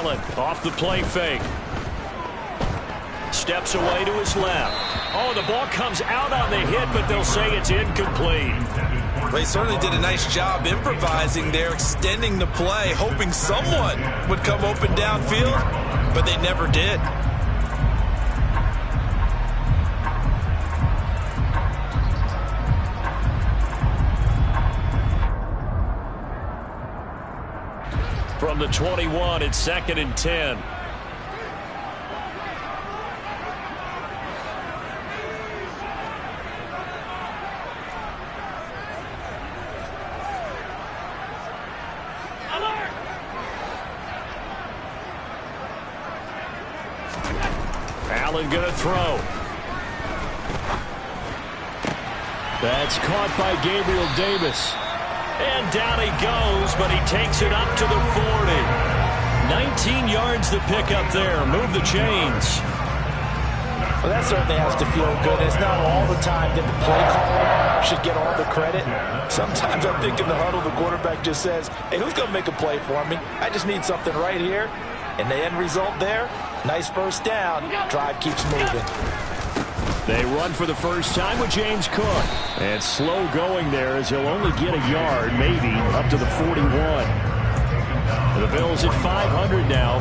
Allen off the play fake. Steps away to his left. Oh, the ball comes out on the hit, but they'll say it's incomplete. Well, he certainly did a nice job improvising there, extending the play, hoping someone would come open downfield, but they never did. From the 21, it's 2nd and 10. Allen gonna throw. That's caught by Gabriel Davis. And down he goes, but he takes it up to the 40. 19 yards to pick up there. Move the chains. Well, that certainly has to feel good. It's not all the time that the play caller should get all the credit. Sometimes I think in the huddle, the quarterback just says, hey, who's going to make a play for me? I just need something right here. And the end result there, nice first down. Drive keeps moving. They run for the first time with James Cook. And slow going there as he'll only get a yard, maybe, up to the 41. The Bills at 500 now,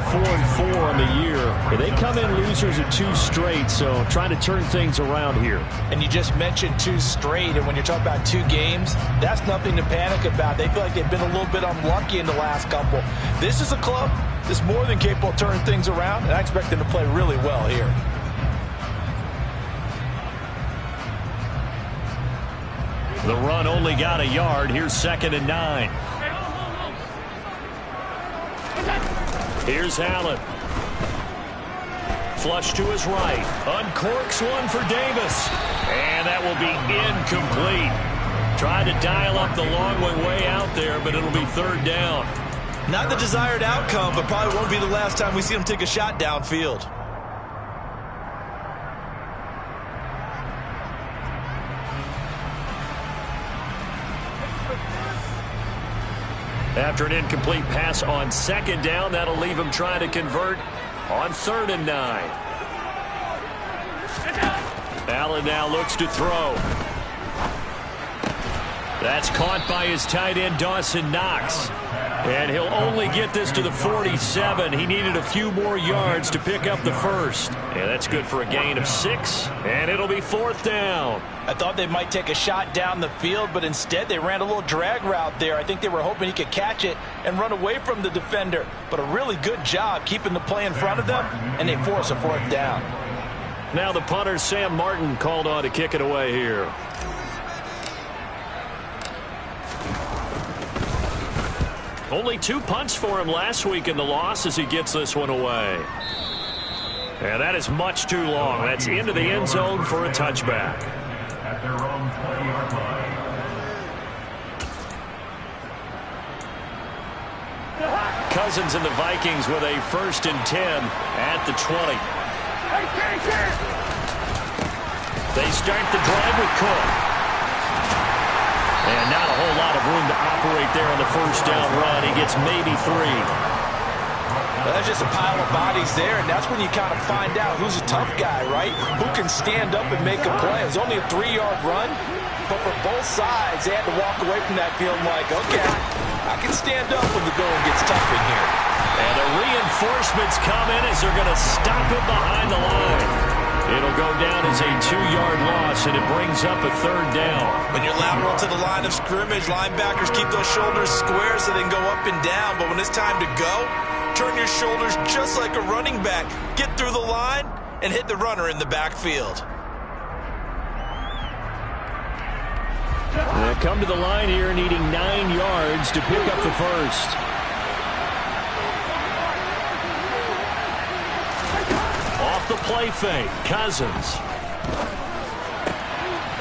4-4 on the year. And they come in losers of 2 straight, so trying to turn things around here. And you just mentioned 2 straight, and when you're talking about 2 games, that's nothing to panic about. They feel like they've been a little bit unlucky in the last couple. This is a club that's more than capable of turning things around, and I expect them to play really well here. The run only got a yard. Here's 2nd and 9. Here's Allen. Flush to his right. Uncorks one for Davis. And that will be incomplete. Tried to dial up the long way out there, but it'll be 3rd down. Not the desired outcome, but probably won't be the last time we see him take a shot downfield. After an incomplete pass on 2nd down, that'll leave him trying to convert on 3rd and 9. Allen now looks to throw. That's caught by his tight end, Dawson Knox. And he'll only get this to the 47. He needed a few more yards to pick up the first. And that's good for a gain of 6. And it'll be 4th down. I thought they might take a shot down the field, but instead they ran a little drag route there. I think they were hoping he could catch it and run away from the defender. But a really good job keeping the play in front of them, and they force a 4th down. Now the punter, Sam Martin, called on to kick it away here. Only 2 punts for him last week in the loss as he gets this one away. And that is much too long. That's into the end zone for a touchback. At their own 20-yard line. Cousins and the Vikings with a 1st and 10 at the 20. They start the drive with Cook. And not a whole lot of room to operate there on the 1st down run. He gets maybe 3. Well, that's just a pile of bodies there, and that's when you kind of find out who's a tough guy, right? Who can stand up and make a play. It was only a 3-yard run, but for both sides, they had to walk away from that feeling like, okay, I can stand up when the going gets tough in here. And the reinforcements come in as they're going to stop it behind the line. It'll go down as a 2-yard loss, and it brings up a 3rd down. When you're lateral to the line of scrimmage, linebackers keep those shoulders square so they can go up and down. But when it's time to go, turn your shoulders just like a running back. Get through the line and hit the runner in the backfield. They'll come to the line here needing 9 yards to pick up the first. Off the play fake, Cousins.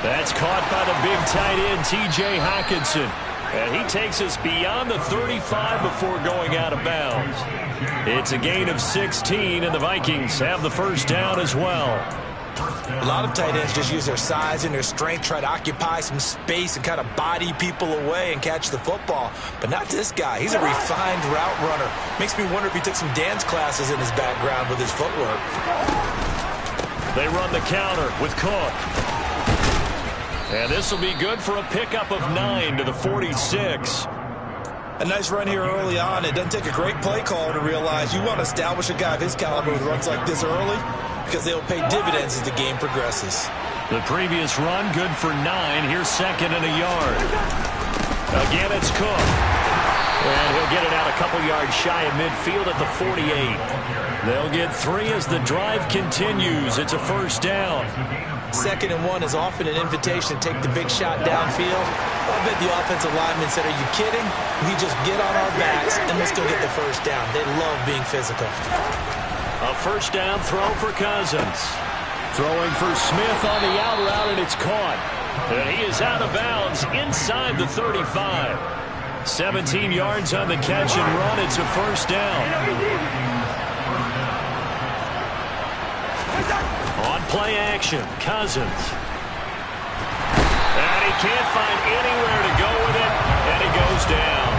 That's caught by the big tight end, T.J. Hockenson. And he takes us beyond the 35 before going out of bounds. It's a gain of 16, and the Vikings have the 1st down as well. A lot of tight ends just use their size and their strength, try to occupy some space and kind of body people away and catch the football. But not this guy. He's a refined route runner. Makes me wonder if he took some dance classes in his background with his footwork. They run the counter with Cook. And this will be good for a pickup of 9 to the 46. A nice run here early on. It doesn't take a great play caller to realize you want to establish a guy of his caliber with runs like this early because they'll pay dividends as the game progresses. The previous run, good for 9. Here's second and a yard. Again, it's Cook. And he'll get it out a couple yards shy of midfield at the 48. They'll get 3 as the drive continues. It's a first down. 2nd and 1 is often an invitation to take the big shot downfield. I bet the offensive lineman said, are you kidding? We just get on our backs and let's go get the first down. They love being physical. A first down throw for Cousins. Throwing for Smith on the out route, and it's caught. And he is out of bounds inside the 35. 17 yards on the catch and run. It's a first down. On play action, Cousins. And he can't find anywhere to go with it, and it goes down.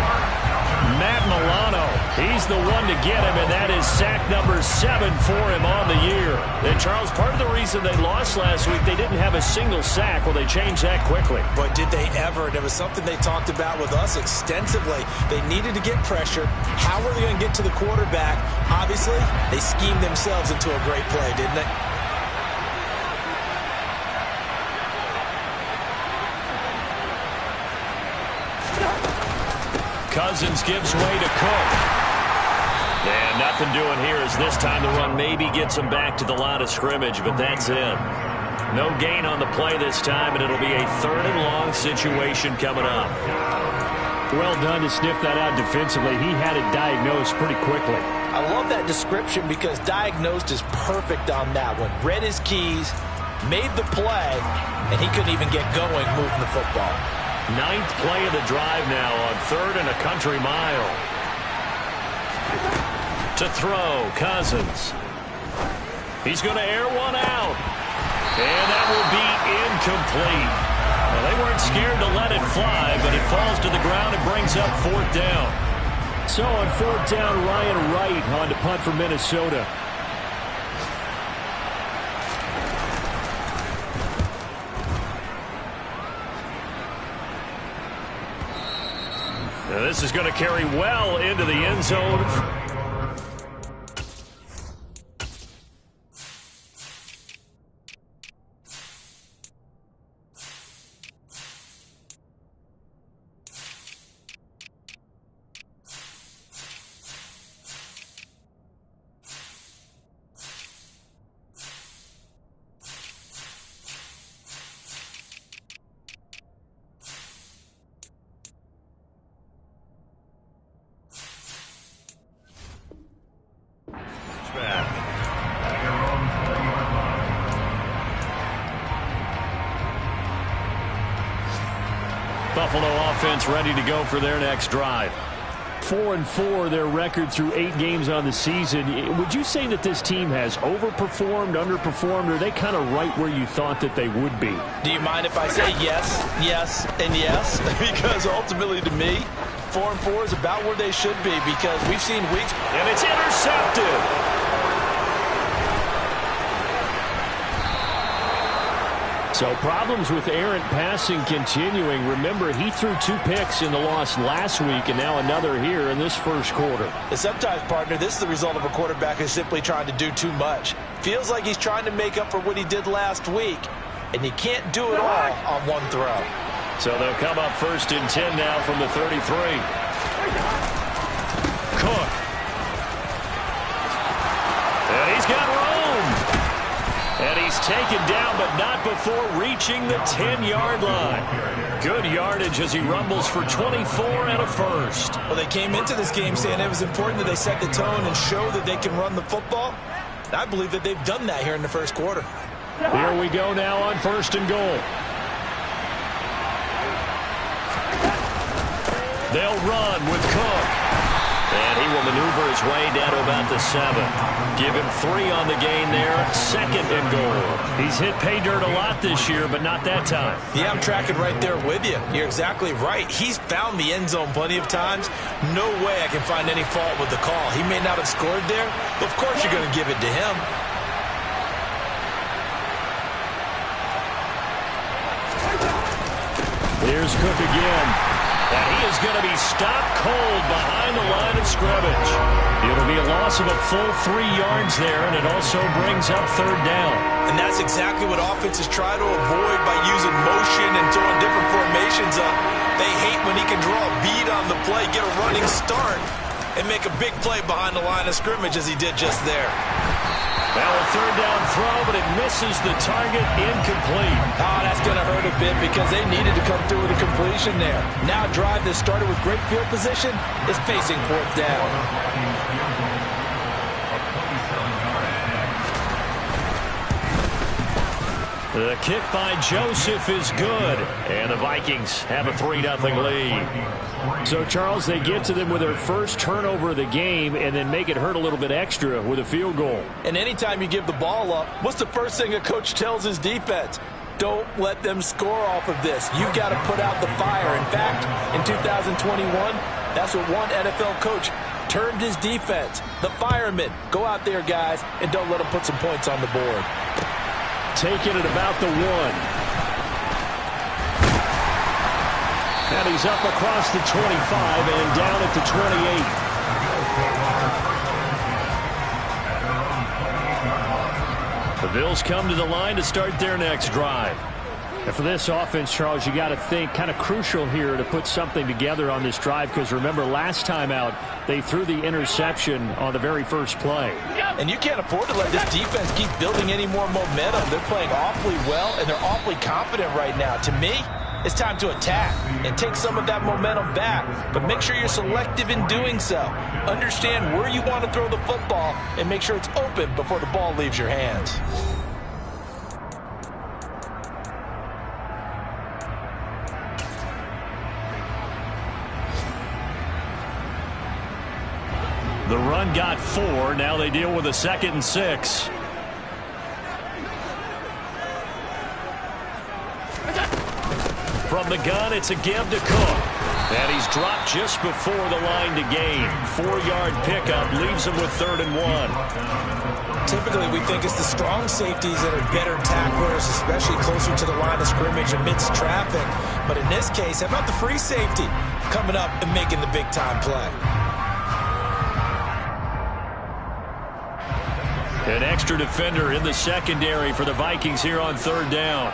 Matt Milano, he's the one to get him, and that is sack number 7 for him on the year. And, Charles, part of the reason they lost last week, they didn't have a single sack. Well, they changed that quickly. But did they ever? And it was something they talked about with us extensively. They needed to get pressure. How were they going to get to the quarterback? Obviously, they schemed themselves into a great play, didn't they? Cousins gives way to Cook. And nothing doing here as this time the run maybe gets him back to the line of scrimmage, but that's it. No gain on the play this time, and it'll be a 3rd and long situation coming up. Well done to sniff that out defensively. He had it diagnosed pretty quickly. I love that description because diagnosed is perfect on that one. Read his keys, made the play, and he couldn't even get going moving the football. 9th play of the drive now on 3rd and a country mile. To throw, Cousins. He's going to air one out. And that will be incomplete. Well, they weren't scared to let it fly, but it falls to the ground and brings up 4th down. So on 4th down, Ryan Wright on to punt for Minnesota. Now this is going to carry well into the end zone. Buffalo offense ready to go for their next drive. 4-4 their record through 8 games on the season. Would you say that this team has overperformed, underperformed, or are they kind of right where you thought that they would be? Do you mind if I say yes, yes, and yes? Because ultimately to me, 4-4 is about where they should be because we've seen weeks. And it's intercepted. So problems with errant passing continuing. Remember, he threw 2 picks in the loss last week and now another here in this first quarter. And sometimes, partner, this is the result of a quarterback who's simply trying to do too much. Feels like he's trying to make up for what he did last week, and you can't do it all on one throw. So they'll come up 1st and 10 now from the 33. Cook. And he's got room. And he's taken down, but not before reaching the 10-yard line. Good yardage as he rumbles for 24 and a first. Well, they came into this game saying it was important that they set the tone and show that they can run the football. And I believe that they've done that here in the first quarter. Here we go now on 1st and goal. They'll run with Cook. And he will maneuver his way down to about the 7. Give him 3 on the gain there. 2nd and goal. He's hit pay dirt a lot this year, but not that time. Yeah, I'm tracking right there with you. You're exactly right. He's found the end zone plenty of times. No way I can find any fault with the call. He may not have scored there, but of course you're going to give it to him. Here's Cook again. And he is going to be stopped cold behind the line of scrimmage. It'll be a loss of a full 3 yards there, and it also brings up 3rd down. And that's exactly what offenses try to avoid by using motion and throwing different formations up. They hate when he can draw a bead on the play, get a running start, and make a big play behind the line of scrimmage as he did just there. Now a 3rd down throw, but it misses the target, incomplete. Oh, that's going to hurt a bit because they needed to come through with a completion there. Now a drive that started with great field position is facing 4th down. The kick by Joseph is good, and the Vikings have a 3-0 lead. So, Charles, they get to them with their first turnover of the game and then make it hurt a little bit extra with a field goal. And anytime you give the ball up, what's the first thing a coach tells his defense? Don't let them score off of this. You've got to put out the fire. In fact, in 2021, that's what one NFL coach termed his defense. The firemen. Go out there, guys, and don't let them put some points on the board. Taking it about the 1. And he's up across the 25 and down at the 28. The Bills come to the line to start their next drive. And for this offense, Charles, you got to think kind of crucial here to put something together on this drive, because remember last time out they threw the interception on the very first play. And you can't afford to let this defense keep building any more momentum. They're playing awfully well, and they're awfully confident right now. To me, it's time to attack and take some of that momentum back. But make sure you're selective in doing so. Understand where you want to throw the football and make sure it's open before the ball leaves your hands. The run got 4. Now they deal with a 2nd and 6. From the gun, it's a give to Cook. And he's dropped just before the line to gain. 4-yard pickup leaves him with 3rd and 1. Typically, we think it's the strong safeties that are better tacklers, especially closer to the line of scrimmage amidst traffic. But in this case, how about the free safety coming up and making the big-time play? An extra defender in the secondary for the Vikings here on 3rd down.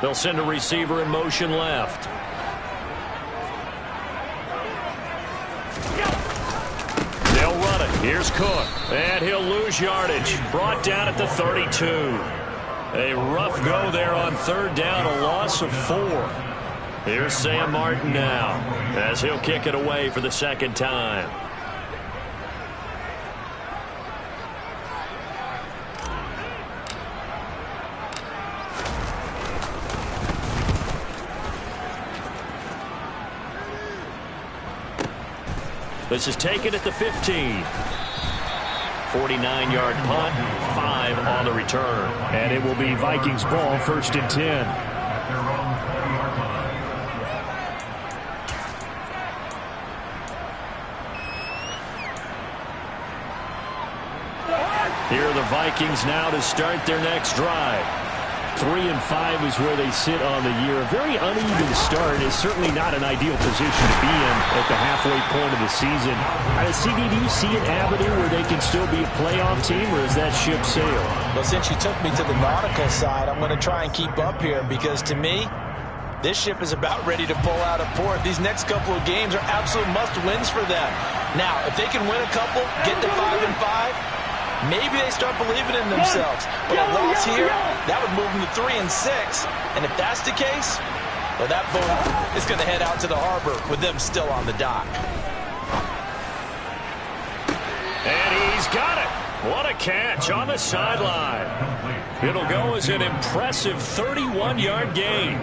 They'll send a receiver in motion left. They'll run it. Here's Cook. And he'll lose yardage. Brought down at the 32. A rough go there on 3rd down. A loss of 4. Here's Sam Martin now as he'll kick it away for the 2nd time. This is taken at the 15. 49-yard punt, 5 on the return. And it will be Vikings ball, 1st and 10. Here are the Vikings now to start their next drive. 3-5 is where they sit on the year. A very uneven start is certainly not an ideal position to be in at the halfway point of the season. CD, do you see an avenue where they can still be a playoff team, or is that ship sailed? Well, since you took me to the nautical side, I'm going to try and keep up here, because to me, this ship is about ready to pull out of port. These next couple of games are absolute must-wins for them. Now, if they can win a couple, get to 5-5, maybe they start believing in themselves. But a loss here, that would move them to 3-6. And if that's the case, well, that boat is going to head out to the harbor with them still on the dock. And he's got it. What a catch on the sideline. It'll go as an impressive 31-yard gain.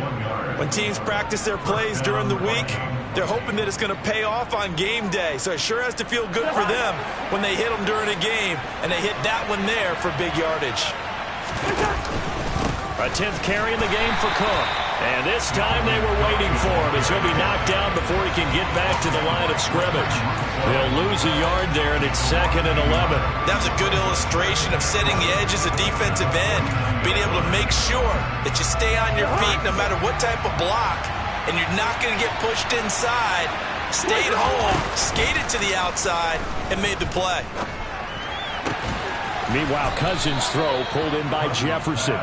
When teams practice their plays during the week, they're hoping that it's going to pay off on game day. So it sure has to feel good for them when they hit them during a game, and they hit that one there for big yardage. A 10th carry in the game for Cook. And this time they were waiting for him as he'll be knocked down before he can get back to the line of scrimmage. They'll lose a yard there, and it's 2nd and 11. That was a good illustration of setting the edge as a defensive end, being able to make sure that you stay on your feet no matter what type of block, and you're not going to get pushed inside. Stayed home, skated to the outside, and made the play. Meanwhile, Cousins' throw pulled in by Jefferson.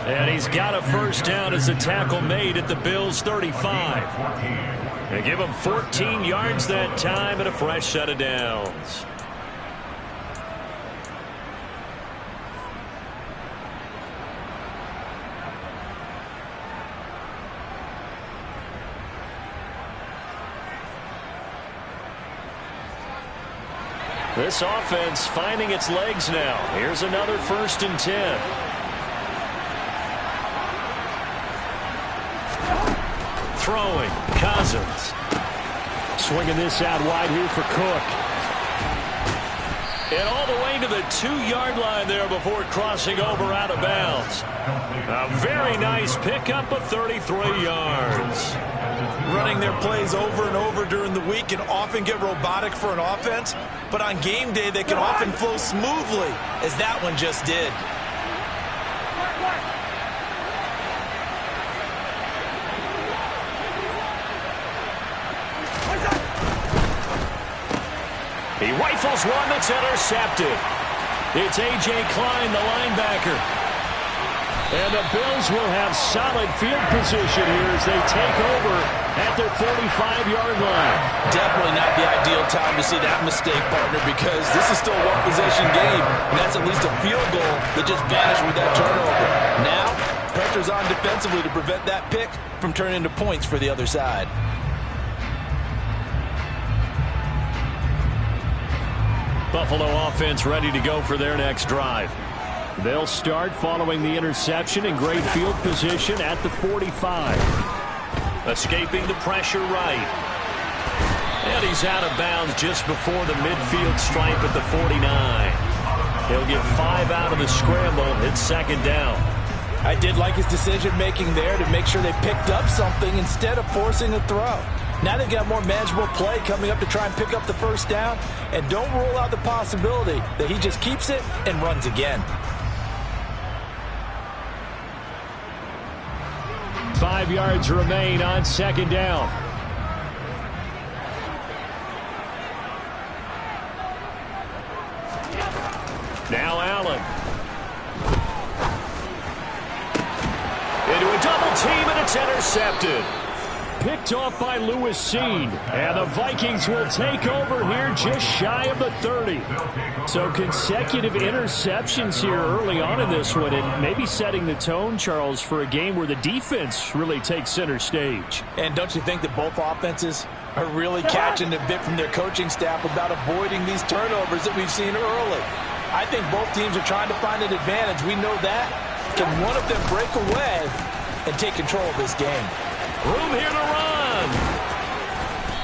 And he's got a first down as the tackle made at the Bills' 35. They give him 14 yards that time and a fresh set of downs. This offense finding its legs now. Here's another 1st and 10. Throwing, Cousins. Swinging this out wide here for Cook. And all the way to the 2-yard line there before crossing over out of bounds. A very nice pickup of 33 yards. Running their plays over and over during the week can often get robotic for an offense, but on game day they can often flow smoothly, as that one just did. He rifles one that's intercepted. It's A.J. Klein, the linebacker. And the Bills will have solid field position here as they take over at their 45-yard line. Definitely not the ideal time to see that mistake, partner, because this is still a one-possession game, and that's at least a field goal that just vanished with that turnover. Now, pressure's on defensively to prevent that pick from turning into points for the other side. Buffalo offense ready to go for their next drive. They'll start following the interception in great field position at the 45. Escaping the pressure right. And he's out of bounds just before the midfield stripe at the 49. He'll get 5 out of the scramble. It's 2nd down. I did like his decision-making there to make sure they picked up something instead of forcing a throw. Now they've got more manageable play coming up to try and pick up the first down. And don't rule out the possibility that he just keeps it and runs again. 5 yards remain on 2nd down. Now Allen. Into a double team, and it's intercepted. Picked off by Lewis Cine. And the Vikings will take over here just shy of the 30. So consecutive interceptions here early on in this one, and maybe setting the tone, Charles, for a game where the defense really takes center stage. And don't you think that both offenses are really catching the bit from their coaching staff about avoiding these turnovers that we've seen early? I think both teams are trying to find an advantage. We know that. Can one of them break away and take control of this game? Room here to run.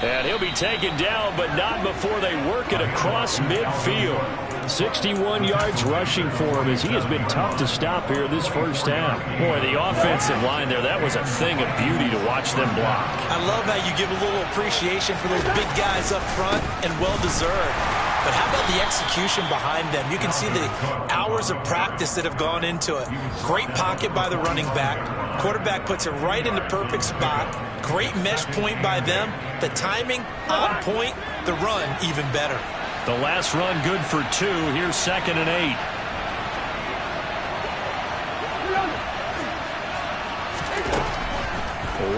And he'll be taken down, but not before they work it across midfield. 61 yards rushing for him as he has been tough to stop here this first half. Boy, the offensive line there, that was a thing of beauty to watch them block. I love how you give a little appreciation for those big guys up front, and well-deserved. But how about the execution behind them? You can see the hours of practice that have gone into it. Great pocket by the running back. Quarterback puts it right in the perfect spot. Great mesh point by them. The timing on point. The run even better. The last run good for 2. Here's 2nd and 8.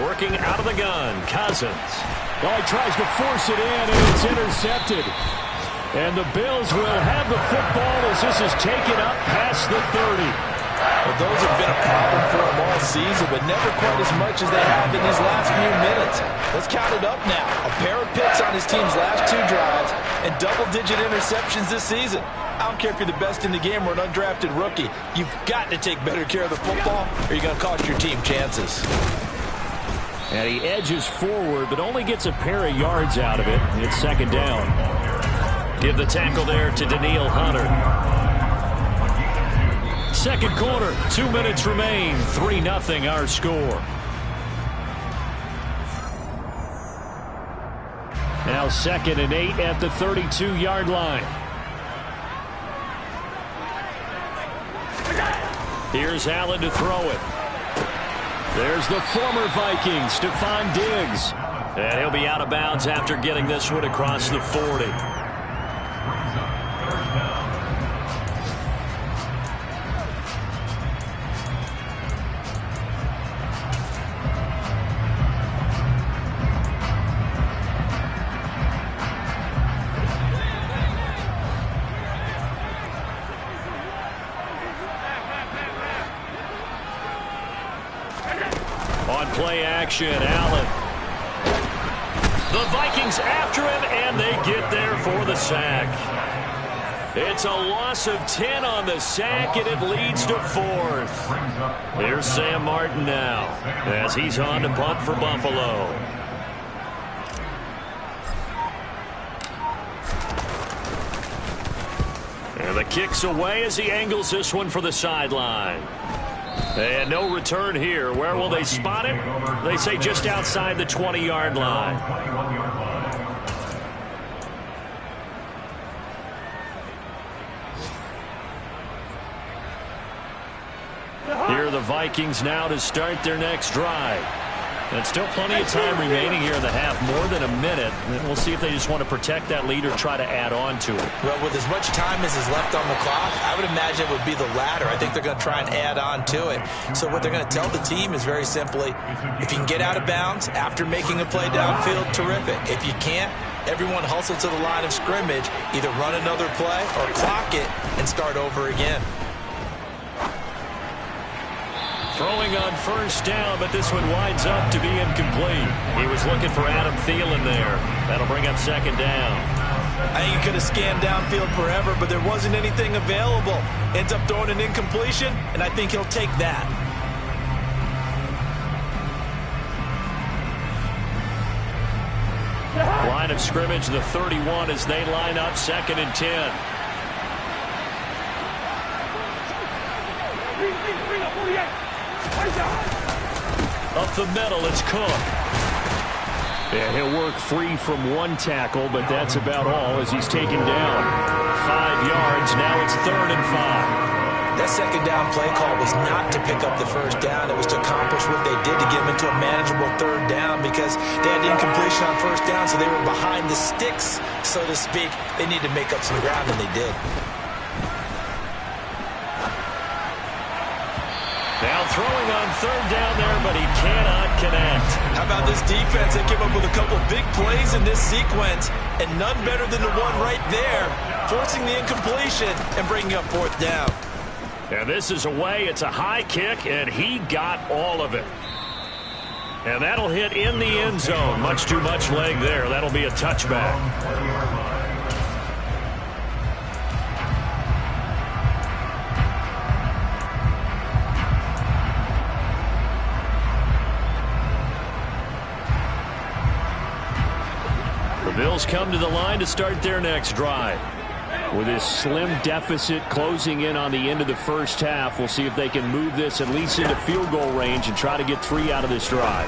Working out of the gun, Cousins. Well, he tries to force it in, and it's intercepted. And the Bills will have the football as this is taken up past the 30. Well, those have been a problem for them all season, but never quite as much as they have in these last few minutes. Let's count it up now. A pair of picks on his team's last 2 drives and double-digit interceptions this season. I don't care if you're the best in the game or an undrafted rookie. You've got to take better care of the football or you're going to cost your team chances. And he edges forward, but only gets a pair of yards out of it. It's second down. Give the tackle there to Danielle Hunter. Second quarter, 2 minutes remain. 3-0 our score. Now 2nd and 8 at the 32-yard line. Here's Allen to throw it. There's the former Viking, Stephon Diggs. And he'll be out of bounds after getting this one across the 40. Play action, Allen. The Vikings after him, and they get there for the sack. It's a loss of 10 on the sack, and it leads to 4th. Here's Sam Martin now, as he's on to punt for Buffalo. And the kick's away as he angles this one for the sideline. And no return here. Where will they spot him? They say just outside the 20-yard line. Here are the Vikings now to start their next drive. And still plenty of time remaining here in the half, more than a minute. And we'll see if they just want to protect that lead or try to add on to it. Well, with as much time as is left on the clock, I would imagine it would be the latter. I think they're going to try and add on to it. So what they're going to tell the team is very simply, if you can get out of bounds after making a play downfield, terrific. If you can't, everyone hustle to the line of scrimmage, either run another play or clock it and start over again. Throwing on first down, but this one winds up to be incomplete. He was looking for Adam Thielen there. That'll bring up second down. I think he could have scanned downfield forever, but there wasn't anything available. Ends up throwing an incompletion, and I think he'll take that. Line of scrimmage, the 31 as they line up 2nd and 10. Up the middle, it's Cook. Yeah, he'll work free from one tackle, but that's about all as he's taken down. 5 yards, now it's 3rd and 5. That second down play call was not to pick up the first down. It was to accomplish what they did to get them into a manageable 3rd down because they had incompletion on first down, so they were behind the sticks, so to speak. They needed to make up some ground, and they did. Now throwing on 3rd down there, but he cannot connect. How about this defense? They came up with a couple big plays in this sequence, and none better than the one right there, forcing the incompletion and bringing up 4th down. And this is away. It's a high kick, and he got all of it. And that'll hit in the end zone. Much too much leg there. That'll be a touchback. The Bills come to the line to start their next drive. With this slim deficit closing in on the end of the first half, we'll see if they can move this at least into field goal range and try to get 3 out of this drive.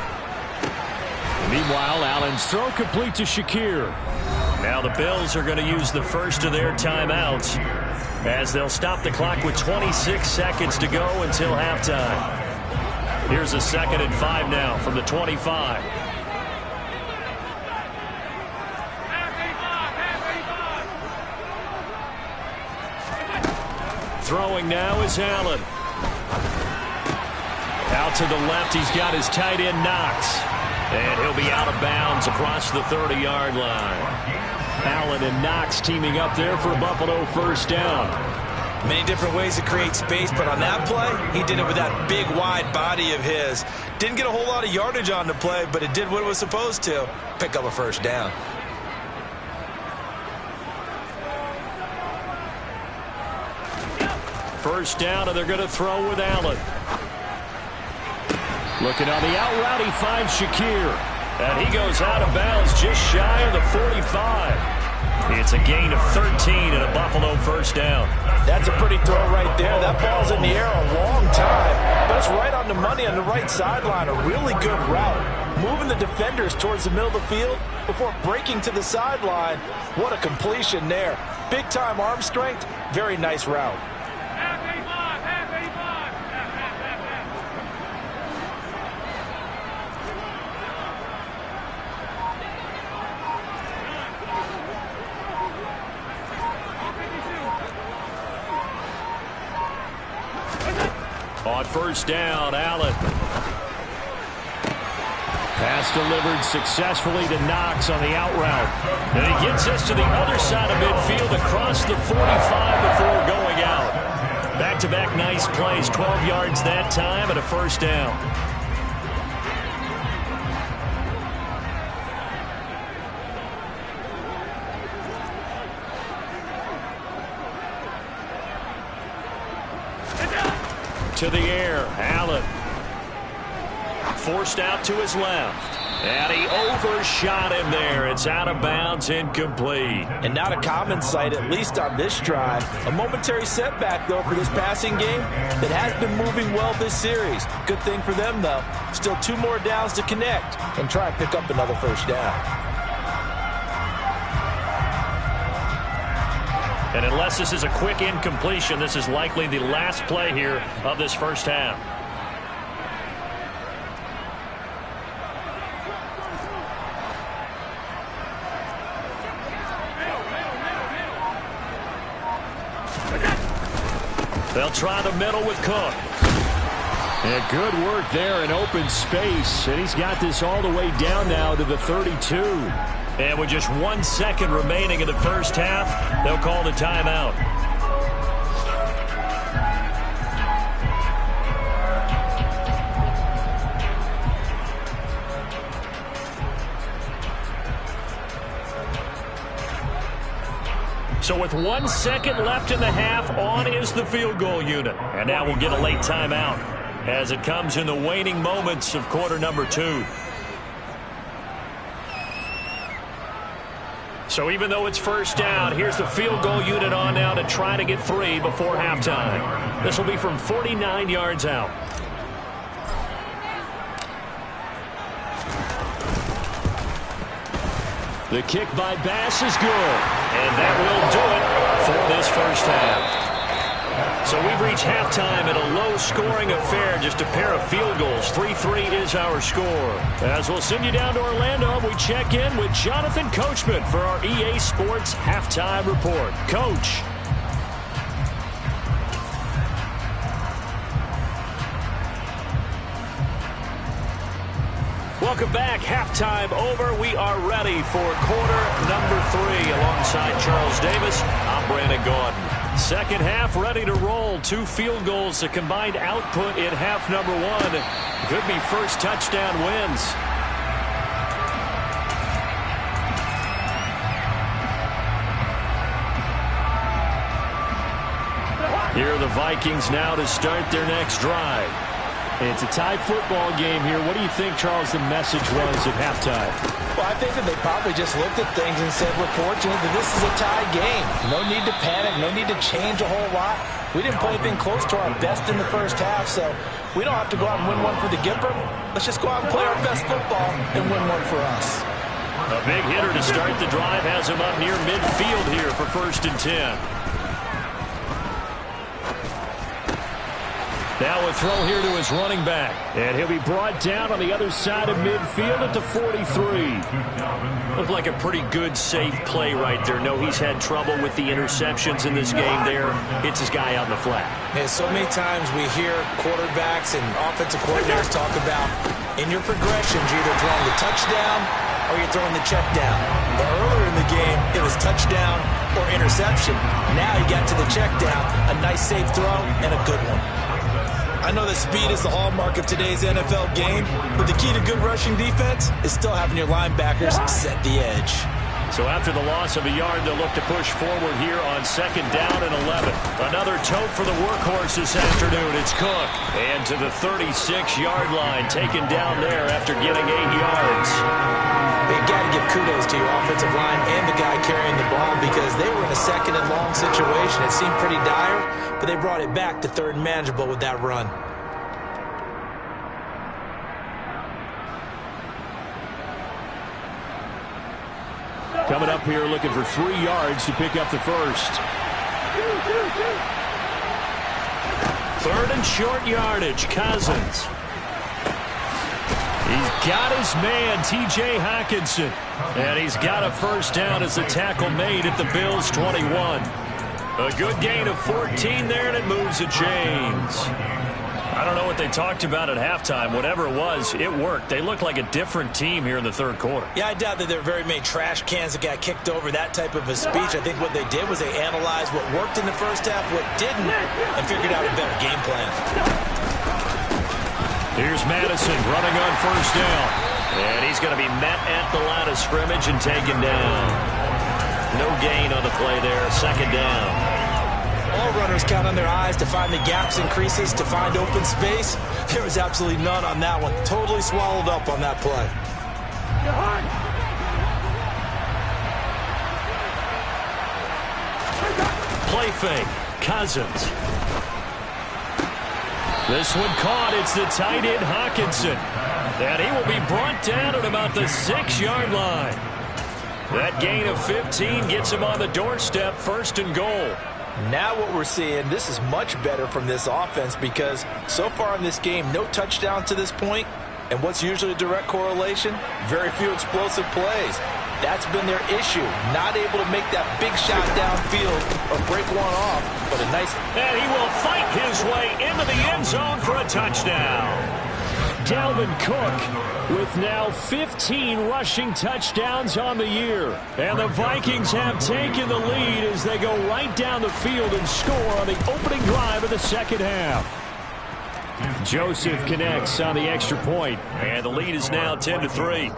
Meanwhile, Allen's throw complete to Shakir. Now the Bills are going to use the first of their timeouts as they'll stop the clock with 26 seconds to go until halftime. Here's a 2nd and 5 now from the 25. Throwing now is Allen. Out to the left, he's got his tight end Knox. And he'll be out of bounds across the 30-yard line. Allen and Knox teaming up there for a Buffalo first down. Many different ways to create space, but on that play, he did it with that big, wide body of his. Didn't get a whole lot of yardage on the play, but it did what it was supposed to. Pick up a first down. First down, and they're going to throw with Allen. Looking on the out route, he finds Shakir. And he goes out of bounds just shy of the 45. It's a gain of 13 and a Buffalo first down. That's a pretty throw right there. That ball's in the air a long time, but it's right on the money on the right sideline. A really good route. Moving the defenders towards the middle of the field before breaking to the sideline. What a completion there. Big-time arm strength. Very nice route. On first down, Allen. Pass delivered successfully to Knox on the out route. And he gets us to the other side of midfield across the 45 before going out. Back-to-back nice plays, 12 yards that time and a first down. To the air, Allen. Forced out to his left. And he overshot him there. It's out of bounds, incomplete. And not a common sight, at least on this drive. A momentary setback, though, for this passing game that has been moving well this series. Good thing for them, though. Still 2 more downs to connect and try and pick up another first down. And unless this is a quick incompletion, this is likely the last play here of this first half. They'll try the middle with Cook. And good work there in open space. And he's got this all the way down now to the 32. And with just 1 second remaining in the first half, they'll call the timeout. So with 1 second left in the half, on is the field goal unit. And now we'll get a late timeout as it comes in the waning moments of quarter number 2. So even though it's first down, here's the field goal unit on now to try to get 3 before halftime. This will be from 49 yards out. The kick by Bass is good. And that will do it for this first half. So we've reached halftime in a low-scoring affair, just a pair of field goals. 3-3 is our score. As we'll send you down to Orlando, we check in with Jonathan Coachman for our EA Sports Halftime Report. Coach. Welcome back. Halftime over. We are ready for quarter number 3 alongside Charles Davis. I'm Brandon Gaudin. Second half ready to roll. 2 field goals, the combined output in half number 1. Could be first touchdown wins. Here are the Vikings now to start their next drive. It's a tie football game here. What do you think, Charles, the message was at halftime? Well, I think that they probably just looked at things and said, we're fortunate that this is a tie game. No need to panic, no need to change a whole lot. We didn't play anything close to our best in the first half, so we don't have to go out and win one for the Gipper. Let's just go out and play our best football and win one for us. A big hitter to start the drive has him up near midfield here for 1st and 10. Now a throw here to his running back. And he'll be brought down on the other side of midfield at the 43. Looked like a pretty good, safe play right there. No, he's had trouble with the interceptions in this game there. It's his guy out in the flat. And so many times we hear quarterbacks and offensive coordinators talk about, in your progressions, you're either throwing the touchdown or you're throwing the check down. But earlier in the game, it was touchdown or interception. Now you got to the check down, a nice safe throw, and a good one. I know that speed is the hallmark of today's NFL game, but the key to good rushing defense is still having your linebackers set the edge. So after the loss of a yard, they'll look to push forward here on 2nd down and 11. Another tote for the workhorse this afternoon. It's Cook. And to the 36-yard line, taken down there after getting 8 yards. You got to give kudos to your offensive line and the guy carrying the ball because they were in a 2nd and long situation. It seemed pretty dire, but they brought it back to 3rd and manageable with that run. Coming up here looking for 3 yards to pick up the first. 3rd and short yardage. Cousins. He's got his man, T.J. Hockenson. And he's got a first down as the tackle made at the Bills' 21. A good gain of 14 there, and it moves the chains. I don't know what they talked about at halftime. Whatever it was, it worked. They looked like a different team here in the 3rd quarter. Yeah, I doubt that there were very many trash cans that got kicked over, that type of a speech. I think what they did was they analyzed what worked in the first half, what didn't, and figured out a better game plan. Here's Madison running on 1st down. And he's going to be met at the line of scrimmage and taken down. No gain on the play there. 2nd down. All runners count on their eyes to find the gaps and creases, to find open space. There was absolutely none on that one. Totally swallowed up on that play. Play fake. Cousins. This one caught. It's the tight end, Hockenson. And he will be brought down at about the 6-yard line. That gain of 15 gets him on the doorstep, 1st and goal. Now what we're seeing, this is much better from this offense because so far in this game, no touchdown to this point. And what's usually a direct correlation? Very few explosive plays. That's been their issue. Not able to make that big shot downfield or break one off, but a nice... And he will fight his way into the end zone for a touchdown. Dalvin Cook with now 15 rushing touchdowns on the year. And the Vikings have taken the lead as they go right down the field and score on the opening drive of the 2nd half. Joseph connects on the extra point, and the lead is now 10-3.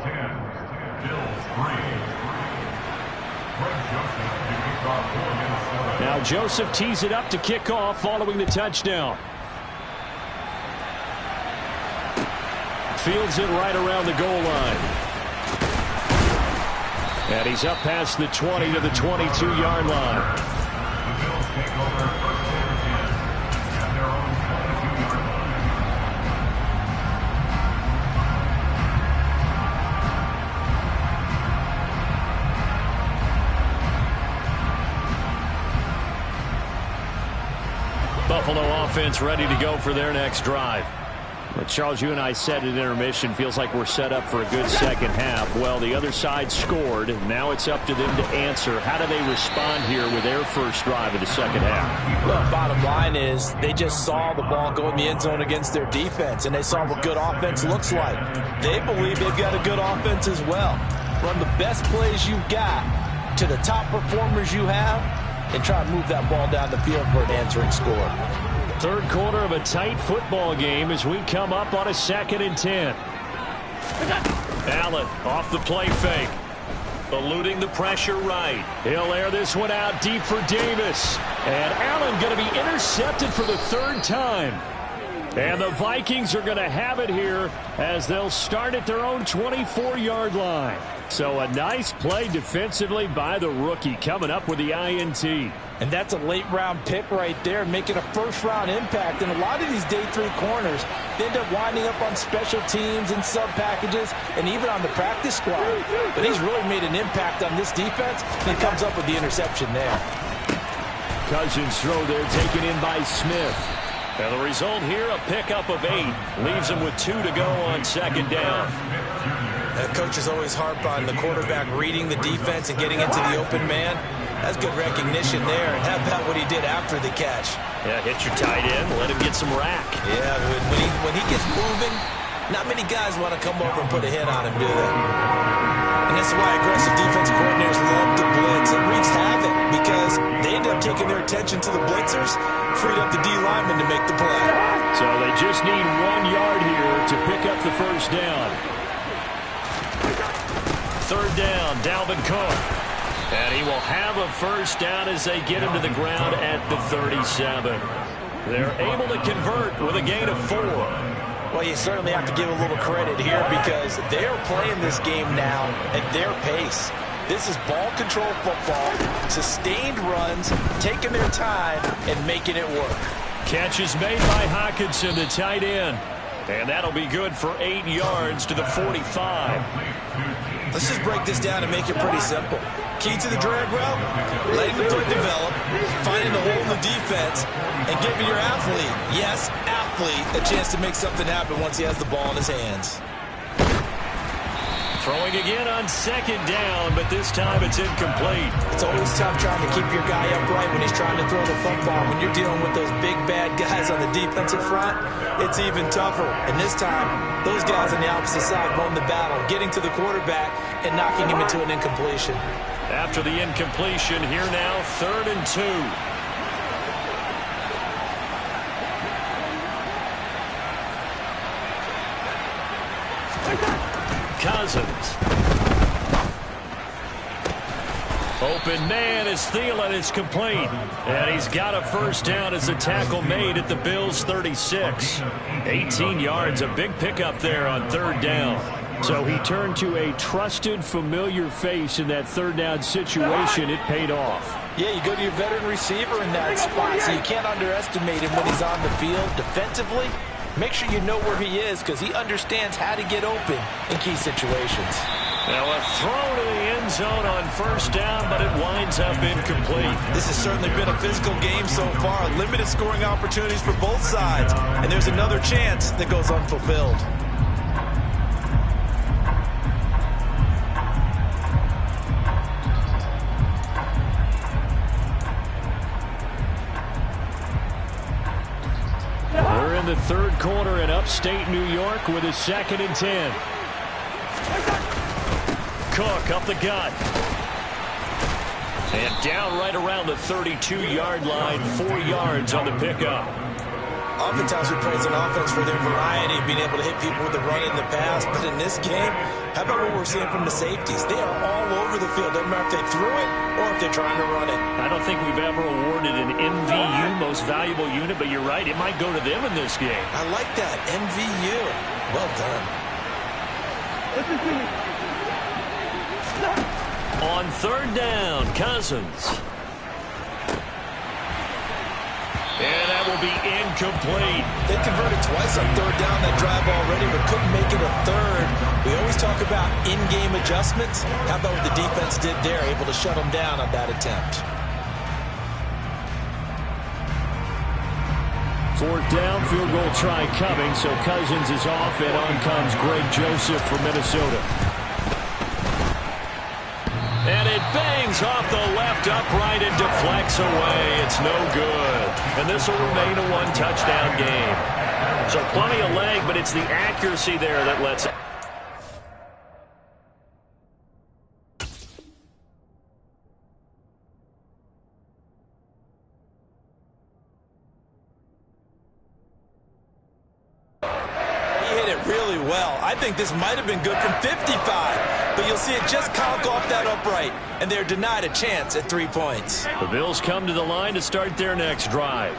Now Joseph tees it up to kick off following the touchdown. Fields it right around the goal line. And he's up past the 20 to the 22-yard line. Buffalo offense ready to go for their next drive. But Charles, you and I said at intermission, feels like we're set up for a good 2nd half. Well, the other side scored. Now it's up to them to answer. How do they respond here with their first drive of the 2nd half? Well, bottom line is they just saw the ball go in the end zone against their defense, and they saw what good offense looks like. They believe they've got a good offense as well. Run the best plays you've got to the top performers you have, and try to move that ball down the field for an answering score. 3rd quarter of a tight football game as we come up on a 2nd and 10. Allen off the play fake. Eluding the pressure right. He'll air this one out deep for Davis. And Allen going to be intercepted for the 3rd time. And the Vikings are going to have it here as they'll start at their own 24-yard line. So a nice play defensively by the rookie coming up with the INT. And that's a late-round pick right there, making a first-round impact. And a lot of these day 3 corners, they end up winding up on special teams and sub-packages and even on the practice squad. But he's really made an impact on this defense, and he comes up with the interception there. Cousins throw there taken in by Smith. And the result here, a pickup of 8. Leaves him with 2 to go on 2nd down. Coaches always harp on the quarterback reading the defense and getting into the open man. That's good recognition there. And how about what he did after the catch? Yeah, hit your tight end, let him get some rack. Yeah, when he gets moving, not many guys want to come over and put a hit on him, do they? And that's why aggressive defensive coordinators love to blitz. It wreaks havoc because they end up taking their attention to the blitzers, freed up the D lineman to make the play. So they just need 1 yard here to pick up the first down. third down, Dalvin Cook. And he will have a first down as they get him to the ground at the 37. They're able to convert with a gain of 4. Well, you certainly have to give a little credit here because they're playing this game now at their pace. This is ball control football, sustained runs, taking their time, and making it work. Catch is made by Hockenson, the tight end. And that'll be good for 8 yards to the 45. Let's just break this down and make it pretty simple. Key to the drag route, letting the play develop, finding the hole in the defense, and giving your athlete, yes, athlete, a chance to make something happen once he has the ball in his hands. Throwing again on second down, but this time it's incomplete. It's always tough trying to keep your guy upright when he's trying to throw the football. When you're dealing with those big, bad guys on the defensive front, it's even tougher. And this time, those guys on the opposite side won the battle, getting to the quarterback and knocking him into an incompletion. After the incompletion, here now, 3rd and 2. Cousins. Open man is Thielen. It's complete. And he's got a first down as the tackle made at the Bills' 36. 18 yards, a big pickup there on 3rd down. So he turned to a trusted, familiar face in that 3rd down situation. It paid off. Yeah, you go to your veteran receiver in that spot, so you can't underestimate him when he's on the field defensively. Make sure you know where he is because he understands how to get open in key situations. Now a throw to the end zone on first down, but it winds up incomplete. This has certainly been a physical game so far. Limited scoring opportunities for both sides. And there's another chance that goes unfulfilled. We're in the 3rd quarter in upstate New York with a 2nd and 10. Cook up the gut. And down right around the 32-yard line, 4 yards on the pickup. Oftentimes we praise an offense for their variety, being able to hit people with the run in the past. But in this game, how about what we're seeing from the safeties? They are all over the field. Doesn't matter if they threw it or if they're trying to run it. I don't think we've ever awarded an MVU, most valuable unit, but you're right, it might go to them in this game. I like that, MVU. Well done. On 3rd down, Cousins. And that will be incomplete. They converted twice on 3rd down that drive already, but couldn't make it a 3rd. We always talk about in-game adjustments. How about what the defense did there, able to shut them down on that attempt? 4th down, field goal try coming, so Cousins is off, and on comes Greg Joseph from Minnesota. And it bangs off the left upright and deflects away. It's no good. And this will remain a 1-touchdown game. So plenty of leg, but it's the accuracy there that lets it. Really well. I think this might have been good from 55, but you'll see it just conk off that upright, and they're denied a chance at 3 points. The Bills come to the line to start their next drive.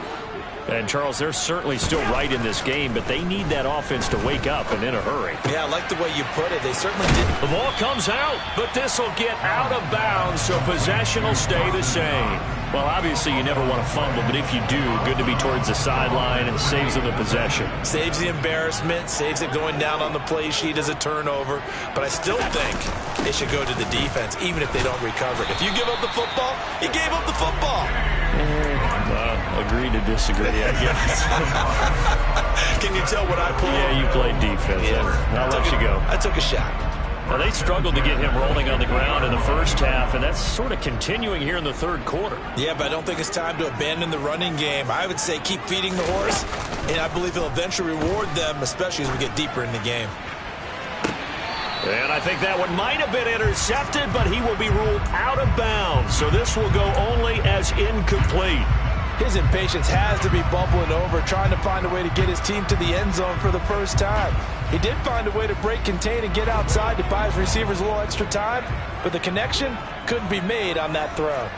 And, Charles, they're certainly still right in this game, but they need that offense to wake up and in a hurry. Yeah, I like the way you put it. They certainly did. The ball comes out, but this will get out of bounds, so possession will stay the same. Well, obviously, you never want to fumble, but if you do, good to be towards the sideline and saves them the possession. Saves the embarrassment, saves it going down on the play sheet as a turnover. But I still think they should go to the defense, even if they don't recover it. If you give up the football, you gave up the football. Well, agree to disagree, I guess. Can you tell what I pulled? Yeah, you played defense. Yeah. I'll let you go. I took a shot. Now, they struggled to get him rolling on the ground in the first half, and that's sort of continuing here in the 3rd quarter. Yeah, but I don't think it's time to abandon the running game. I would say keep feeding the horse, and I believe he'll eventually reward them, especially as we get deeper in the game. And I think that one might have been intercepted, but he will be ruled out of bounds. So this will go only as incomplete. His impatience has to be bubbling over, trying to find a way to get his team to the end zone for the first time. He did find a way to break contain and get outside to buy his receivers a little extra time, but the connection couldn't be made on that throw.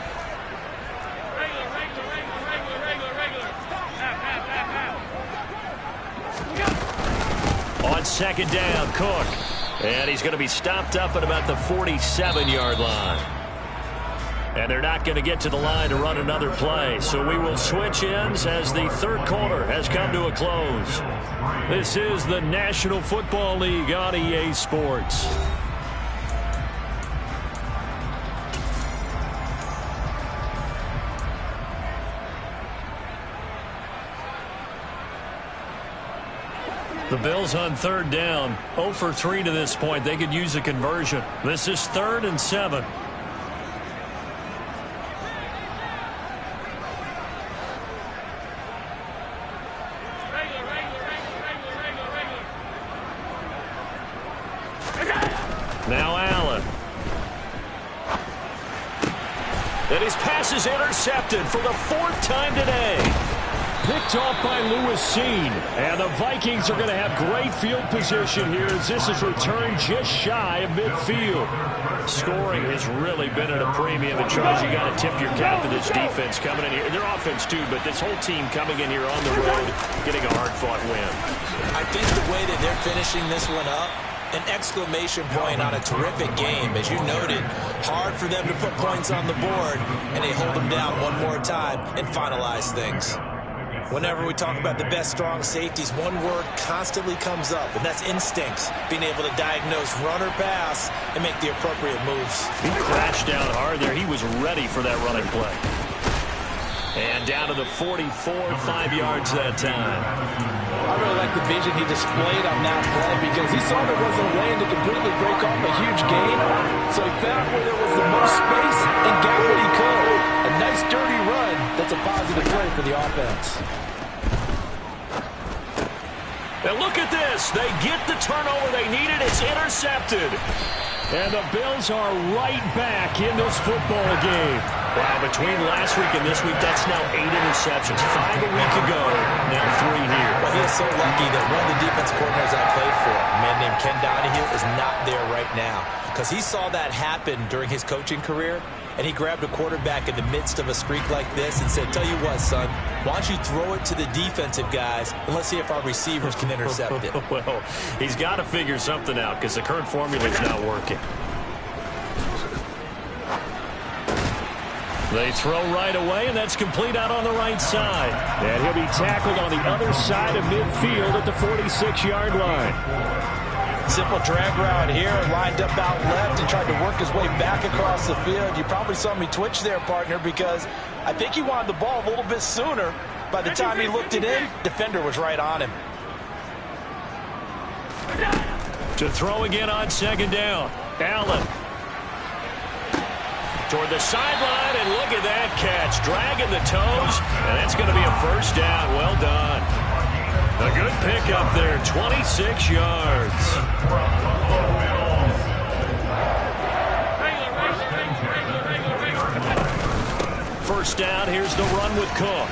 On second down, Cook. And he's going to be stopped up at about the 47-yard line. And they're not going to get to the line to run another play. So we will switch ends as the third quarter has come to a close. This is the National Football League on EA Sports. The Bills on third down, 0 for 3 to this point. They could use a conversion. This is 3rd and 7. Now Allen. And his pass is intercepted for the 4th time today. Picked off by Lewis Cine. And the Vikings are going to have great field position here as this is returned just shy of midfield. Scoring has really been at a premium. And Charles, you got to tip your cap to this defense coming in here. Their offense too, but this whole team coming in here on the road, getting a hard-fought win. I think the way that they're finishing this one up, an exclamation point on a terrific game. As you noted, hard for them to put points on the board, and they hold them down one more time and finalize things. Whenever we talk about the best strong safeties, one word constantly comes up, and that's instincts. Being able to diagnose run or pass and make the appropriate moves. He crashed down hard there. He was ready for that running play. And down to the 44, 5 yards that time. I really like the vision he displayed on that play because he saw there wasn't a lane to completely break off a huge gain. So he found where there was the most space and got what he could. A nice dirty run that's a positive play for the offense. And look at this. They get the turnover they needed. It's intercepted. And the Bills are right back in this football game. Wow, between last week and this week, that's now 8 interceptions. 5 a week ago, now 3 here. Well, he is so lucky that one of the defense coordinators I played for, a man named Ken Donahue, is not there right now. Because he saw that happen during his coaching career, and he grabbed a quarterback in the midst of a streak like this and said, tell you what, son, why don't you throw it to the defensive guys, and let's see if our receivers can intercept it. Well, he's got to figure something out because the current formula is not working. They throw right away, and that's complete out on the right side. And he'll be tackled on the other side of midfield at the 46-yard line. Simple drag route here, lined up out left and tried to work his way back across the field. You probably saw me twitch there, partner, because I think he wanted the ball a little bit sooner. By the time he looked it in, defender was right on him. To throw again on second down. Allen. Toward the sideline, and look at that catch. Dragging the toes, and that's going to be a first down. Well done. A good pickup there, 26 yards. First down, here's the run with Cook.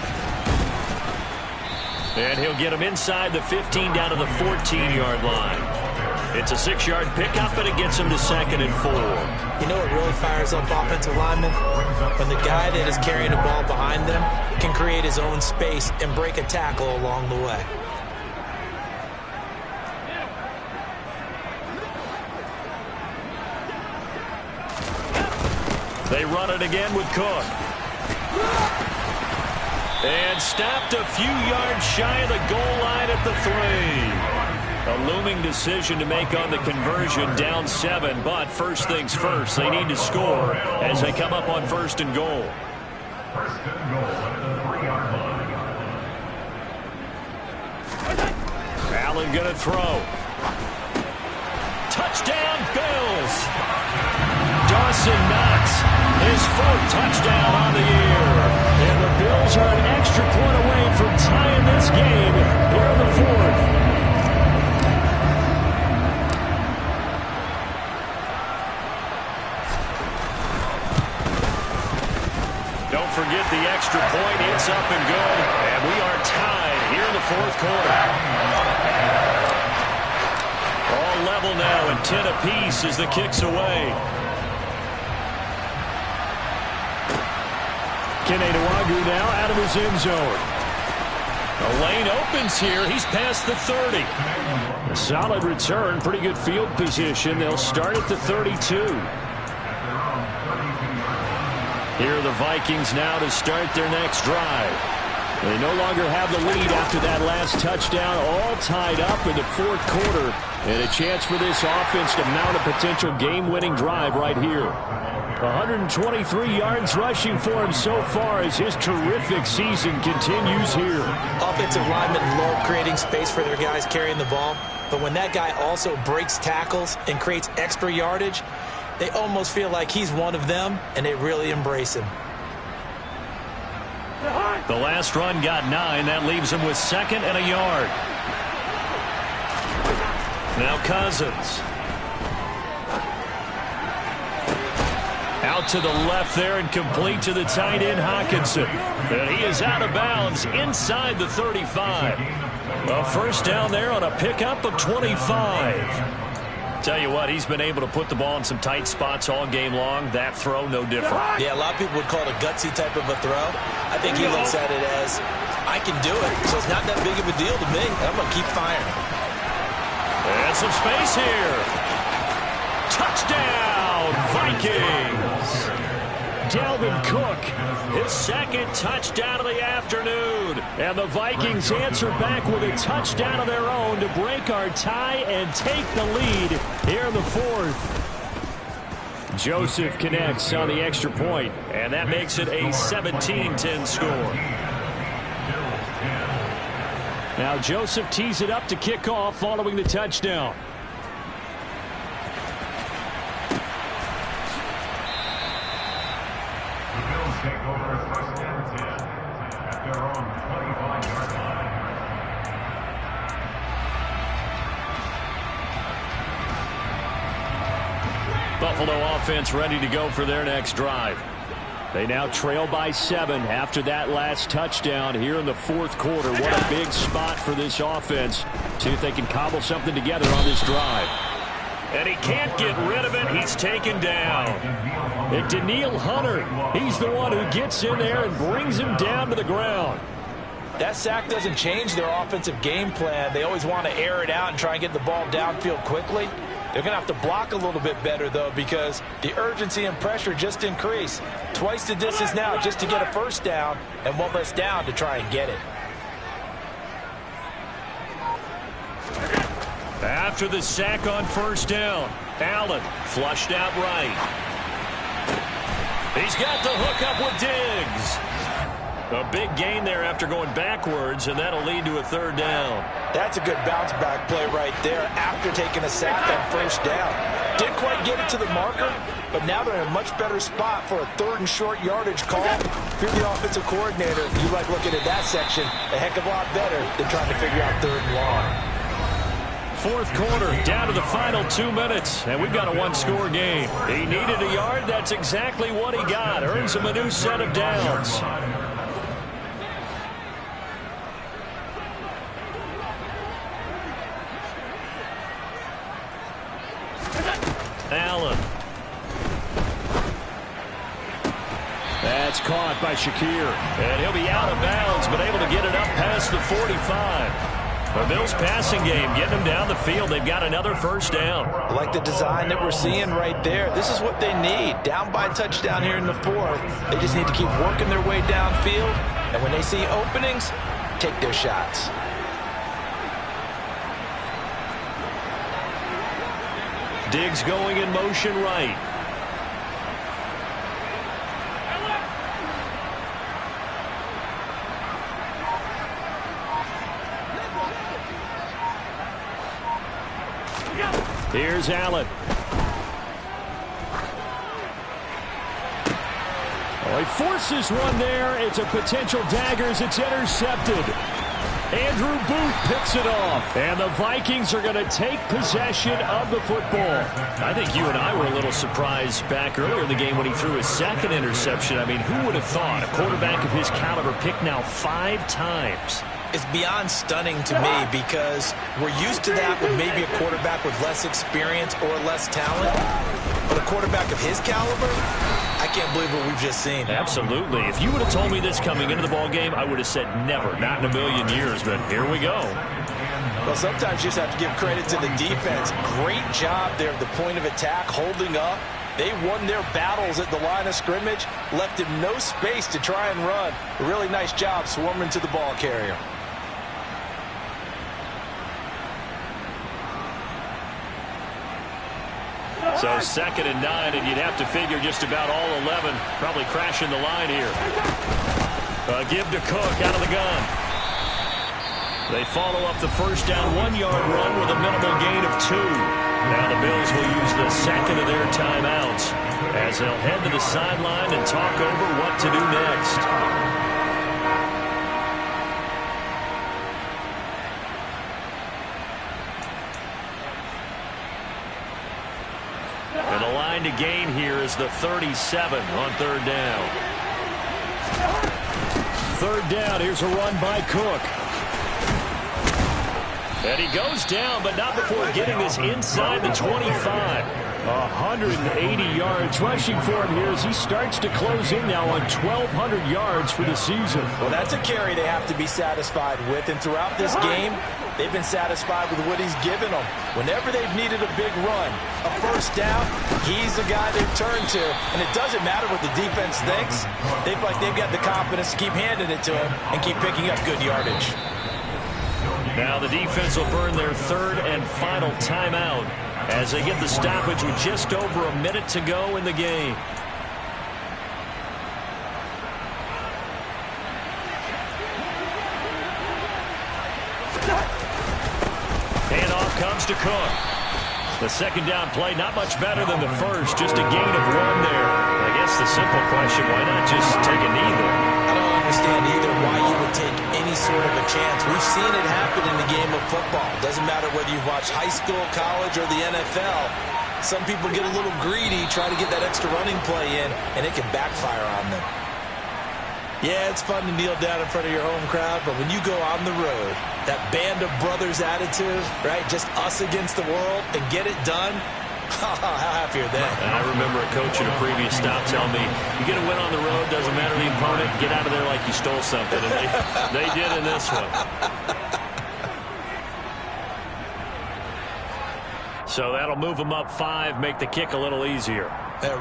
And he'll get him inside the 15 down to the 14-yard line. It's a 6-yard pickup, and it gets him to 2nd and 4. You know what really fires up offensive linemen? When the guy that is carrying the ball behind them can create his own space and break a tackle along the way. They run it again with Cook. And stopped a few yards shy of the goal line at the 3. A looming decision to make on the conversion, down 7. But first things first, they need to score as they come up on 1st and goal. 1st and goal at the 3-yard line. Allen going to throw. Touchdown, Bills. Dawson Knox, his 4th touchdown on the year. And the Bills are an extra point away from tying this game here in the 4th. Don't forget the extra point. It's up and good. And we are tied here in the fourth quarter. All level now and 10 apiece as the kick's away. Kene Nwangwu now out of his end zone. The lane opens here. He's past the 30. A solid return. Pretty good field position. They'll start at the 32. Here are the Vikings now to start their next drive. They no longer have the lead after that last touchdown. All tied up in the fourth quarter. And a chance for this offense to mount a potential game-winning drive right here. 123 yards rushing for him so far as his terrific season continues here. Offensive linemen love creating space for their guys carrying the ball. But when that guy also breaks tackles and creates extra yardage, they almost feel like he's one of them, and they really embrace him. The last run got 9. That leaves him with 2nd and a yard. Now Cousins. Out to the left there and complete to the tight end Hockenson. And he is out of bounds inside the 35. A first down there on a pickup of 25. Tell you what, he's been able to put the ball in some tight spots all game long. That throw, no different. Yeah, a lot of people would call it a gutsy type of a throw. I think he looks at it as, I can do it, so it's not that big of a deal to me. I'm going to keep firing. And some space here. Touchdown, Vikings. Dalvin Cook, his 2nd touchdown of the afternoon. And the Vikings answer back with a touchdown of their own to break our tie and take the lead here in the fourth. Joseph connects on the extra point, and that makes it a 17-10 score. Now Joseph tees it up to kick off following the touchdown. Take over 1st and 10 at their own 25-yard line. Buffalo offense ready to go for their next drive. They now trail by 7 after that last touchdown here in the fourth quarter. What a big spot for this offense. See if they can cobble something together on this drive. And he can't get rid of it. He's taken down. And Danielle Hunter, he's the one who gets in there and brings him down to the ground. That sack doesn't change their offensive game plan. They always want to air it out and try and get the ball downfield quickly. They're going to have to block a little bit better, though, because the urgency and pressure just increase. Twice the distance now just to get a first down, and one less down to try and get it. After the sack on first down, Allen flushed out right. He's got the hookup with Diggs. A big gain there after going backwards, and that'll lead to a 3rd down. That's a good bounce back play right there after taking a sack on first down. Didn't quite get it to the marker, but now they're in a much better spot for a 3rd and short yardage call. If you're the offensive coordinator, you like looking at that section a heck of a lot better than trying to figure out 3rd and long. Fourth quarter, down to the final 2 minutes, and we've got a 1-score game. He needed a yard. That's exactly what he got. Earns him a new set of downs. Allen. That's caught by Shakir. And he'll be out of bounds, but able to get it up past the 45. The Bills passing game, getting them down the field. They've got another first down. I like the design that we're seeing right there. This is what they need. Down by a touchdown here in the fourth. They just need to keep working their way downfield. And when they see openings, take their shots. Diggs going in motion right. Here's Allen. Oh, he forces one there. It's a potential dagger as it's intercepted. Andrew Booth picks it off. And the Vikings are going to take possession of the football. I think you and I were a little surprised back earlier in the game when he threw his second interception. I mean, who would have thought a quarterback of his caliber picked now 5 times? It's beyond stunning to me because we're used to that with maybe a quarterback with less experience or less talent. But a quarterback of his caliber, I can't believe what we've just seen. Absolutely. If you would have told me this coming into the ballgame, I would have said never, not in a million years. But here we go. Well, sometimes you just have to give credit to the defense. Great job there at the point of attack, holding up. They won their battles at the line of scrimmage, left him no space to try and run. A really nice job swarming to the ball carrier. So 2nd and 9, and you'd have to figure just about all 11 probably crashing the line here. Give to Cook out of the gun. They follow up the first down 1-yard run with a minimal gain of 2. Now the Bills will use the second of their timeouts as they'll head to the sideline and talk over what to do next. And the line to gain here is the 37 on 3rd down. 3rd down, here's a run by Cook. And he goes down, but not before getting this inside the 25. 180 yards rushing for him here as he starts to close in now on 1,200 yards for the season. Well, that's a carry they have to be satisfied with, and throughout this game, they've been satisfied with what he's given them. Whenever they've needed a big run, a first down, he's the guy they've turned to. And it doesn't matter what the defense thinks. They feel like they've got the confidence to keep handing it to him and keep picking up good yardage. Now the defense will burn their 3rd and final timeout as they get the stoppage with just over a minute to go in the game. Handoff comes to Cook. The 2nd down play, not much better than the first, just a gain of 1 there. I guess the simple question, why not just take a knee there? I don't understand either why you would take any sort of a chance. We've seen it happen in the game of football. Doesn't matter whether you watch high school, college, or the NFL. Some people get a little greedy, try to get that extra running play in, and it can backfire on them. Yeah, it's fun to kneel down in front of your home crowd, but when you go on the road, that band of brothers attitude, right, just us against the world, and get it done, how happy are they? And I remember a coach at a previous stop telling me, you get a win on the road, doesn't matter the opponent, get out of there like you stole something. And they did in this one. So that'll move them up 5, make the kick a little easier.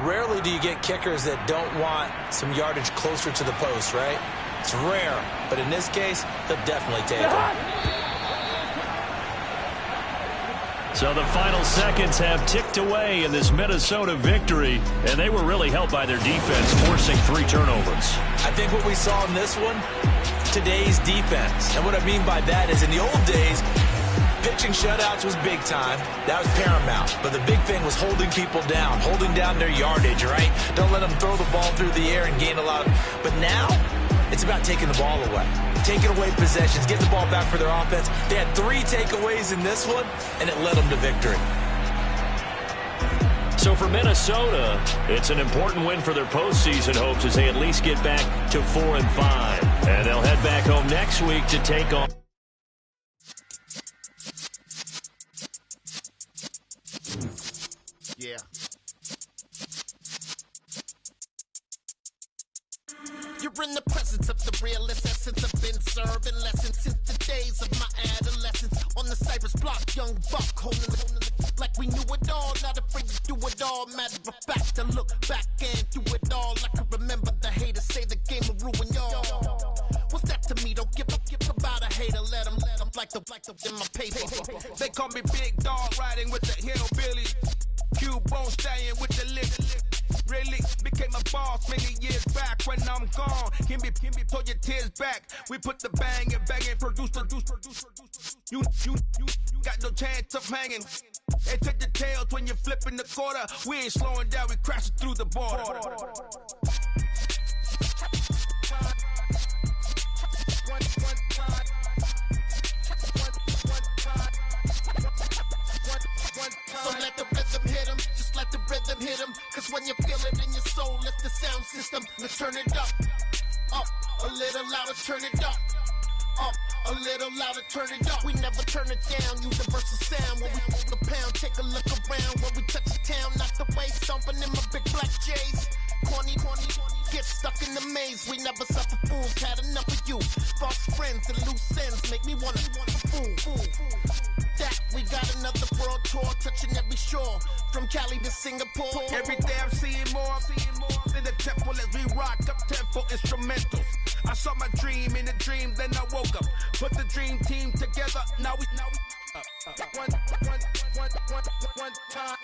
Rarely do you get kickers that don't want some yardage closer to the post, right? It's rare, but in this case, they'll definitely take it. So the final seconds have ticked away in this Minnesota victory, and they were really helped by their defense, forcing 3 turnovers. I think what we saw in this one, today's defense. And what I mean by that is in the old days, pitching shutouts was big time. That was paramount. But the big thing was holding people down, holding down their yardage, right? Don't let them throw the ball through the air and gain a lot of... But now, it's about taking the ball away. Taking away possessions, getting the ball back for their offense. They had 3 takeaways in this one, and it led them to victory. So for Minnesota, it's an important win for their postseason hopes as they at least get back to 4-5. And they'll head back home next week to take on... Yeah. You're in the presence of the realest essence. I've been serving lessons since the days of my adolescence. On the Cypress block, young buck holding the like we knew it all, not afraid to do it all. Matter of fact, to look back and do it all. I can remember the haters say the game will ruin y'all. What's that to me? Don't give about a hater. Let them like the in my paper. They call me Big Dog, riding with the hillbillies. Q-Bone staying with the lick. Really became a boss many years back. When I'm gone, can be pull your tears back. We put the bang and produce. You got no chance of hanging. They take the tails when you're flipping the quarter. We ain't slowing down, we crashing through the border. rhythm hit 'em, cause when you feel it in your soul, lift the sound system. Now turn it up, a little louder, turn it up. A little louder, turn it up. We never turn it down, universal sound. When we move the pound, take a look around. When we touch the town, knock the way, stomping in my big black J's. Corny, get stuck in the maze. We never suffer fools, had enough of you. False friends and loose ends make me wanna fool. That we got another world tour, touching every shore, from Cali to Singapore. Every day I'm seeing more in the temple as we rock up tempo instrumentals. I saw my dream in a dream, then I woke up. Put the dream team together, now we one time.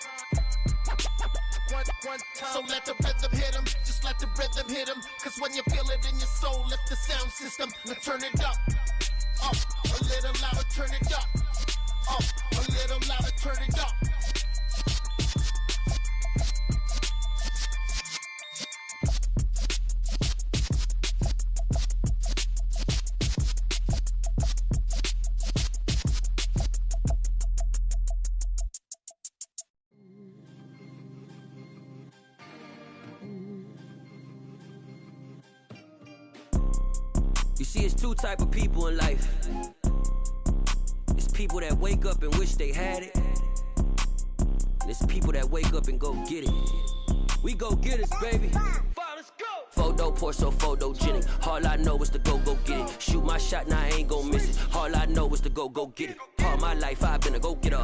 So let the rhythm hit 'em, just let the rhythm hit 'em. Cause when you feel it in your soul, lift the sound system. Now turn it up, a little louder, turn it up. A little louder, turn it up. You see, it's two type of people in life. It's people that wake up and wish they had it, and it's people that wake up and go get it. We go getters, baby. Photo poor, so photogenic. All I know is to go get it. Shoot my shot, now I ain't gon' miss it. All I know is to go get it. All my life I've been a go-getter.